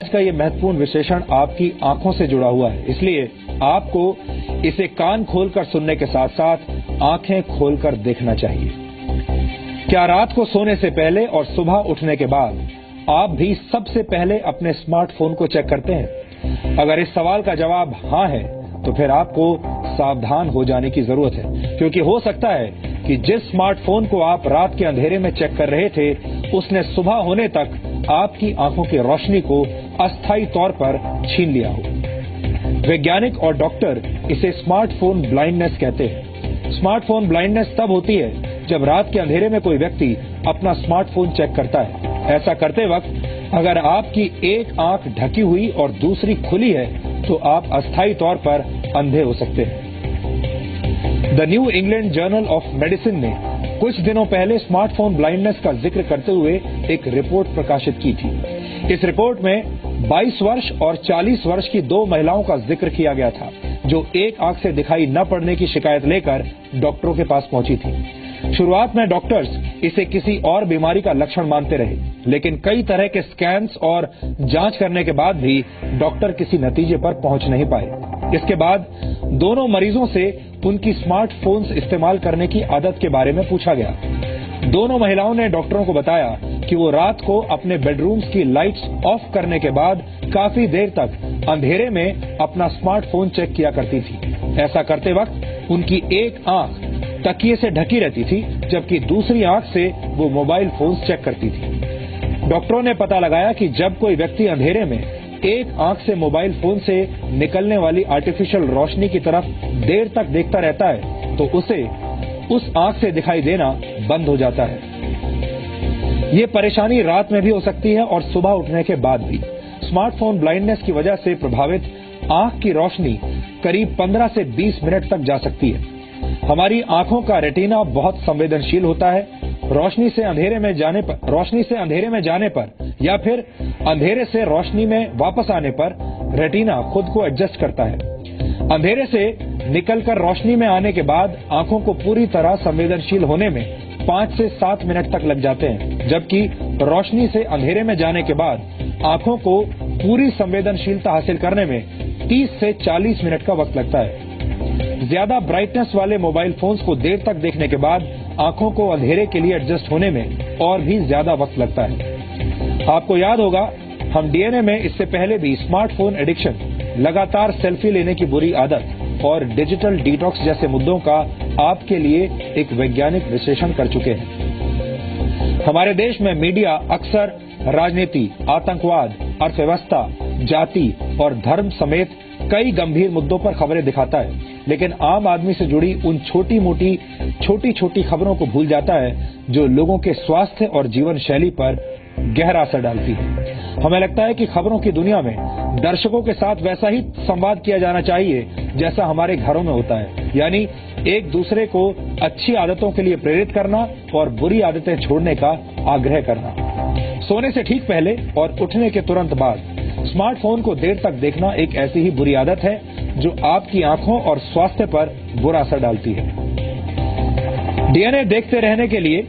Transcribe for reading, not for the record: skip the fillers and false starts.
आज का ये महत्वपूर्ण विश्लेषण आपकी आंखों से जुड़ा हुआ है, इसलिए आपको इसे कान खोलकर सुनने के साथ साथ आंखें खोलकर देखना चाहिए। क्या रात को सोने से पहले और सुबह उठने के बाद आप भी सबसे पहले अपने स्मार्टफोन को चेक करते हैं? अगर इस सवाल का जवाब हाँ है, तो फिर आपको सावधान हो जाने की जरूरत है, क्योंकि हो सकता है कि जिस स्मार्टफोन को आप रात के अंधेरे में चेक कर रहे थे, उसने सुबह होने तक आपकी आंखों की रोशनी को अस्थायी तौर पर छीन लिया हो। वैज्ञानिक और डॉक्टर इसे स्मार्टफोन ब्लाइंडनेस कहते हैं। स्मार्टफोन ब्लाइंडनेस तब होती है जब रात के अंधेरे में कोई व्यक्ति अपना स्मार्टफोन चेक करता है। ऐसा करते वक्त अगर आपकी एक आंख ढकी हुई और दूसरी खुली है, तो आप अस्थायी तौर पर अंधे हो सकते हैं। The new England journal of medicine ने कुछ दिनों पहले स्मार्टफोन ब्लाइंडनेस का जिक्र करते हुए एक रिपोर्ट प्रकाशित की थी। इस रिपोर्ट में 22 वर्ष और 40 वर्ष की दो महिलाओं का जिक्र किया गया था, जो एक आंख से दिखाई न पड़ने की शिकायत लेकर डॉक्टरों के पास पहुंची थी। शुरुआत में डॉक्टर्स इसे किसी और बीमारी का लक्षण मानते रहे, लेकिन कई तरह के स्कैन्स और जांच करने के बाद भी डॉक्टर किसी नतीजे पर पहुंच नहीं पाए। इसके बाद दोनों मरीजों से उनकी स्मार्टफोन्स इस्तेमाल करने की आदत के बारे में पूछा गया। दोनों महिलाओं ने डॉक्टरों को बताया कि वो रात को अपने बेडरूम्स की लाइट्स ऑफ करने के बाद काफी देर तक अंधेरे में अपना स्मार्टफोन चेक किया करती थी। ऐसा करते वक्त उनकी एक आंख तकिए से ढकी रहती थी, जबकि दूसरी आंख से वो मोबाइल फोन चेक करती थी। डॉक्टरों ने पता लगाया कि जब कोई व्यक्ति अंधेरे में एक आंख से मोबाइल फोन से निकलने वाली आर्टिफिशियल रोशनी की तरफ देर तक देखता रहता है, तो उसे उस आंख से दिखाई देना बंद हो जाता है। ये परेशानी रात में भी हो सकती है और सुबह उठने के बाद भी। स्मार्टफोन ब्लाइंडनेस की वजह से प्रभावित आंख की रोशनी करीब 15 से 20 मिनट तक जा सकती है। हमारी आंखों का रेटिना बहुत संवेदनशील होता है। रोशनी से अंधेरे में जाने पर या फिर अंधेरे से रोशनी में वापस आने पर रेटिना खुद को एडजस्ट करता है। अंधेरे से निकलकर रोशनी में आने के बाद आंखों को पूरी तरह संवेदनशील होने में 5 से 7 मिनट तक लग जाते हैं, जबकि रोशनी से अंधेरे में जाने के बाद आंखों को पूरी संवेदनशीलता हासिल करने में 30 से 40 मिनट का वक्त लगता है। ज्यादा ब्राइटनेस वाले मोबाइल फोन्स को देर तक देखने के बाद आंखों को अंधेरे के लिए एडजस्ट होने में और भी ज्यादा वक्त लगता है। आपको याद होगा, हम डीएनए में इससे पहले भी स्मार्टफोन एडिक्शन, लगातार सेल्फी लेने की बुरी आदत और डिजिटल डिटॉक्स जैसे मुद्दों का आपके लिए एक वैज्ञानिक विश्लेषण कर चुके हैं। हमारे देश में मीडिया अक्सर राजनीति, आतंकवाद, अर्थव्यवस्था, जाति और धर्म समेत कई गंभीर मुद्दों पर खबरें दिखाता है, लेकिन आम आदमी से जुड़ी उन छोटी छोटी खबरों को भूल जाता है जो लोगों के स्वास्थ्य और जीवन शैली पर गहरा असर डालती है। हमें लगता है कि खबरों की दुनिया में दर्शकों के साथ वैसा ही संवाद किया जाना चाहिए जैसा हमारे घरों में होता है, यानी एक दूसरे को अच्छी आदतों के लिए प्रेरित करना और बुरी आदतें छोड़ने का आग्रह करना। सोने से ठीक पहले और उठने के तुरंत बाद स्मार्टफोन को देर तक देखना एक ऐसी ही बुरी आदत है जो आपकी आंखों और स्वास्थ्य पर बुरा असर डालती है। डीएनए देखते रहने के लिए